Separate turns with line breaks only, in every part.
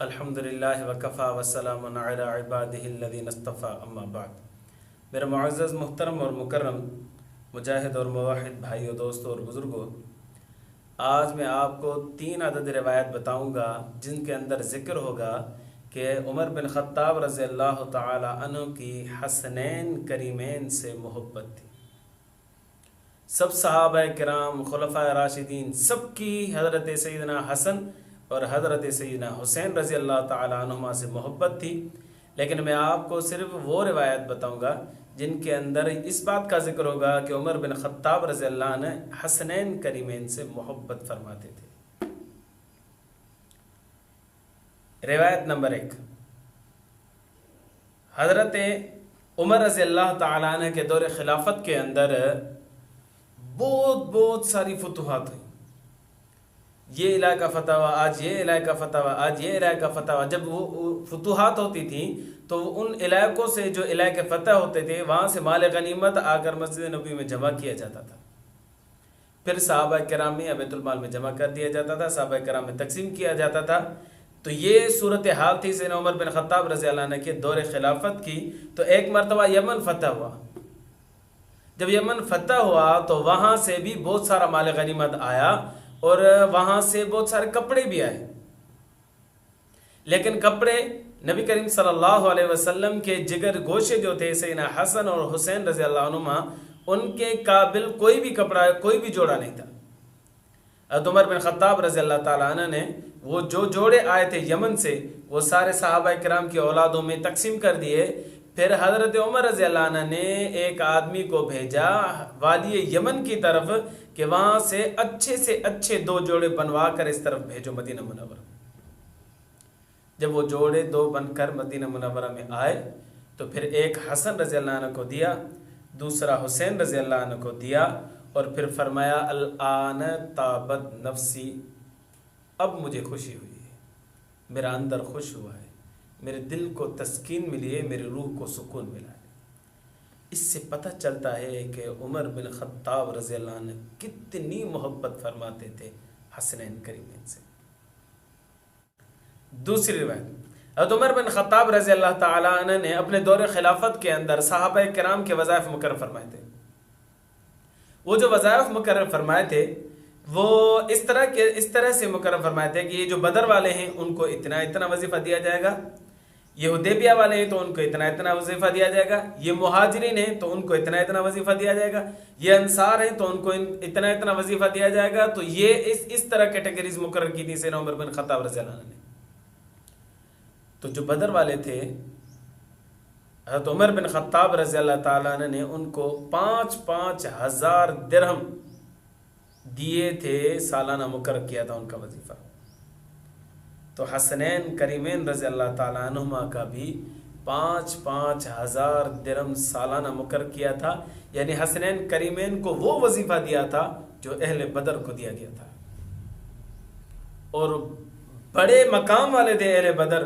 الحمدللہ وکفا وسلام علی عبادہ الذین اصطفیٰ اما بعد۔ میرے معزز محترم اور مکرم مجاہد اور موحد بھائیوں، دوستوں اور بزرگوں، آج میں آپ کو 3 عدد روایت بتاؤں گا جن کے اندر ذکر ہوگا کہ عمر بن خطاب رضی اللہ تعالی عنہ کی حسنین کریمین سے محبت تھی۔ سب صحابہ کرام، خلفائے راشدین، سب کی حضرت سیدنا حسن اور حضرت سیدنا حسین رضی اللہ تعالی عنہما سے محبت تھی، لیکن میں آپ کو صرف وہ روایت بتاؤں گا جن کے اندر اس بات کا ذکر ہوگا کہ عمر بن خطاب رضی اللہ عنہ حسنین کریمین سے محبت فرماتے تھے۔ روایت نمبر 1، حضرت عمر رضی اللہ تعالی عنہ کے دور خلافت کے اندر بہت ساری فتوحات ہوئی۔ یہ علاقہ فتح ہوا، آج یہ علاقہ فتح ہوا، آج یہ علاقہ فتح ہوا۔ جب وہ فتوحات ہوتی تھیں تو ان علاقوں سے جو علاقے فتح ہوتے تھے وہاں سے مال غنیمت آ کر مسجد نبوی میں جمع کیا جاتا تھا، پھر صحابہ کرام میں بیت المال میں جمع کر دیا جاتا تھا، صحابہ کرام میں تقسیم کیا جاتا تھا۔ تو یہ صورتحال تھی سیدنا عمر بن خطاب رضی اللہ عنہ کے دور خلافت کی۔ تو ایک مرتبہ یمن فتح ہوا۔ جب یمن فتح ہوا تو وہاں سے بھی بہت سارا مال غنیمت آیا اور وہاں سے بہت سارے کپڑے بھی آئے، لیکن کپڑے نبی کریم صلی اللہ علیہ وسلم کے جگر گوشے جو تھے سیدنا حسن اور حسین رضی اللہ عنہما، ان کے قابل کوئی بھی کپڑا، کوئی بھی جوڑا نہیں تھا۔ حضرت عمر بن خطاب رضی اللہ تعالیٰ عنہ نے وہ جو جوڑے آئے تھے یمن سے وہ سارے صحابہ کرام کی اولادوں میں تقسیم کر دیے۔ پھر حضرت عمر رضی اللہ عنہ نے ایک آدمی کو بھیجا والی یمن کی طرف کہ وہاں سے اچھے 2 جوڑے بنوا کر اس طرف بھیجو مدینہ منورہ۔ جب وہ جوڑے 2 بن کر مدینہ منورہ میں آئے تو پھر ایک حسن رضی اللہ عنہ کو دیا، دوسرا حسین رضی اللہ عنہ کو دیا، اور پھر فرمایا الآن طابت نفسی، اب مجھے خوشی ہوئی ہے، میرا اندر خوش ہوا ہے، میرے دل کو تسکین ملی ہے، میری روح کو سکون ملا ہے۔ اس سے پتہ چلتا ہے کہ عمر بن خطاب رضی اللہ عنہ کتنی محبت فرماتے تھے حسنین کریمین سے۔ دوسری روایت، حضرت عمر بن خطاب رضی اللہ تعالی عنہ نے اپنے دور خلافت کے اندر صحابہ کرام کے وظائف مقرر فرمائے تھے۔ وہ جو وظائف مقرر فرمائے تھے وہ اس طرح سے مقرر فرمائے تھے کہ یہ جو بدر والے ہیں ان کو اتنا وظیفہ دیا جائے گا، یہ حدیبیہ والے ہیں تو ان کو اتنا وظیفہ دیا جائے گا، یہ مہاجرین ہیں تو ان کو اتنا وظیفہ دیا جائے گا، یہ انصار ہیں تو ان کو اتنا وظیفہ دیا جائے گا۔ تو یہ اس طرح کیٹیگریز مقرر کی تھی سیدنا عمر بن خطاب رضی اللہ عنہ نے۔ تو جو بدر والے تھے حضرت عمر بن خطاب رضی اللہ تعالیٰ عنہ نے ان کو 5,5 ہزار درہم دیے تھے، سالانہ مقرر کیا تھا ان کا وظیفہ۔ تو حسنین کریمین رضی اللہ تعالیٰ عنہما کا بھی 5,5 ہزار درہم سالانہ مقرر کیا تھا، یعنی حسنین کریمین کو وہ وظیفہ دیا تھا جو اہل بدر کو دیا گیا تھا۔ اور بڑے مقام والے تھے اہل بدر،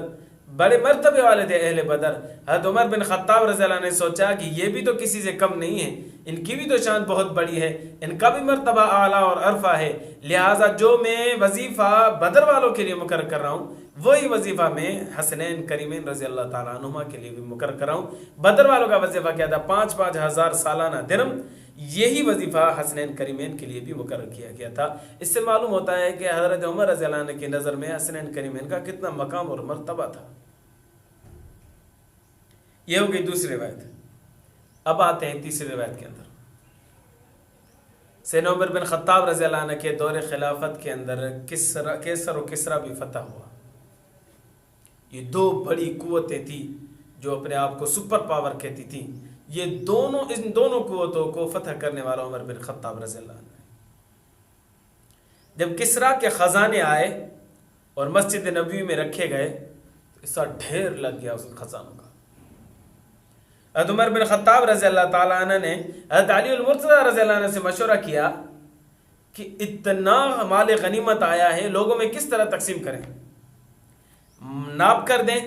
بڑے مرتبے والے تھے اہل بدر۔ حضرت عمر بن خطاب رضی اللہ عنہ نے سوچا کہ یہ بھی تو کسی سے کم نہیں ہے، ان کی بھی تو شان بہت بڑی ہے، ان کا بھی مرتبہ اعلیٰ اور عرفہ ہے، لہٰذا جو میں وظیفہ بدر والوں کے لیے مقرر کر رہا ہوں وہی وظیفہ میں حسنین کریمین رضی اللہ تعالیٰ عنہما کے لیے بھی مقرر کر رہا ہوں۔ بدر والوں کا وظیفہ کیا تھا؟ 5,5 ہزار سالانہ درہم، یہی وظیفہ حسنین کریمین کے لیے بھی مقرر کیا گیا تھا۔ اس سے معلوم ہوتا ہے کہ حضرت عمر رضی اللہ عنہ کی نظر میں حسنین کریمین کا کتنا مقام اور مرتبہ تھا۔ یہ ہو گئی دوسری روایت۔ اب آتے ہیں تیسری روایت کے اندر۔ سیدنا عمر بن خطاب رضی اللہ عنہ کے دور خلافت کے اندر کیسر و کسرا بھی فتح ہوا۔ یہ 2 بڑی قوتیں تھیں جو اپنے آپ کو سپر پاور کہتی تھیں۔ ان دونوں قوتوں کو فتح کرنے والا عمر بن خطاب رضی اللہ عنہ ہے۔ جب کسرا کے خزانے آئے اور مسجد نبوی میں رکھے گئے تو ایسا ڈھیر لگ گیا اس خزانوں کا۔ حضرت عمر بن خطاب رضی اللہ تعالیٰ عنہ نے حضرت علی المرتضیٰ رضی اللہ عنہ سے مشورہ کیا کہ اتنا مال غنیمت آیا ہے، لوگوں میں کس طرح تقسیم کریں؟ ناپ کر دیں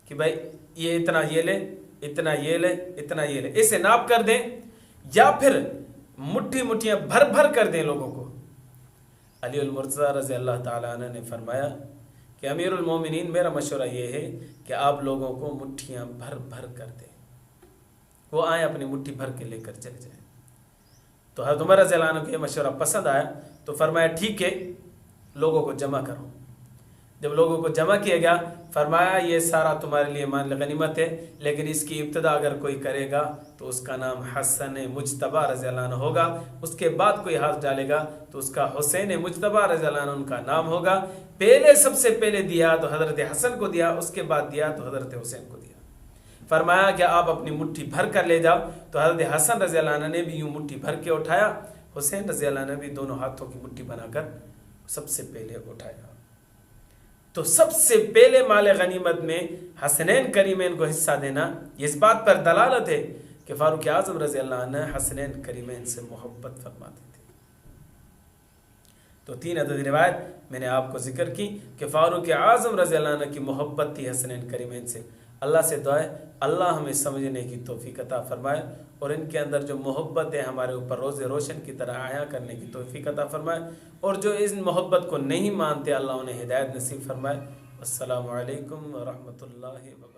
کہ بھائی یہ اتنا یہ لے، اتنا یہ لے، اتنا یہ لے، اسے ناپ کر دیں، یا پھر مٹھیاں بھر کر دیں لوگوں کو۔ علی المرتضیٰ رضی اللہ تعالیٰ عنہ نے فرمایا کہ امیر المومنین میرا مشورہ یہ ہے کہ آپ لوگوں کو مٹھیاں بھر بھر کر دیں، وہ آئیں اپنی مٹھی بھر کے لے کر چلے جائیں۔ تو حضرت عمر رضی اللہ عنہ کو یہ مشورہ پسند آیا تو فرمایا ٹھیک ہے لوگوں کو جمع کرو۔ جب لوگوں کو جمع کیا گیا فرمایا یہ سارا تمہارے لیے مال غنیمت ہے، لیکن اس کی ابتدا اگر کوئی کرے گا تو اس کا نام حسن مجتبی رضی اللہ عنہ ہوگا، اس کے بعد کوئی ہاتھ ڈالے گا تو اس کا حسین مجتبی رضی اللہ عنہ ان کا نام ہوگا۔ پہلے سب سے پہلے دیا تو حضرت حسن کو دیا، اس کے بعد دیا تو حضرت حسین کو دیا۔ فرمایا کہ آپ اپنی مٹھی بھر کر لے جاؤ، تو حضرت حسن رضی اللہ عنہ نے بھی یوں مٹھی بھر کے اٹھایا، حسین رضی اللہ عنہ نے بھی دونوں ہاتھوں کی مٹھی بنا کر سب سے پہلے اٹھایا۔ تو سب سے پہلے مال غنیمت میں حسنین کریمین کو حصہ دینا یہ اس بات پر دلالت ہے کہ فاروق اعظم رضی اللہ عنہ حسنین کریمین سے محبت فرماتے تھے۔ تو 3 عدد روایت میں نے آپ کو ذکر کی کہ فاروق اعظم رضی اللہ عنہ کی محبت تھی حسنین کریمین سے۔ اللہ سے دعا ہے اللہ ہمیں سمجھنے کی توفیق عطا فرمائے اور ان کے اندر جو محبت ہے ہمارے اوپر روز روشن کی طرح عیا کرنے کی توفیق عطا فرمائے، اور جو اس محبت کو نہیں مانتے اللہ انہیں ہدایت نصیب فرمائے۔ السلام علیکم ورحمۃ اللہ وبرکاتہ۔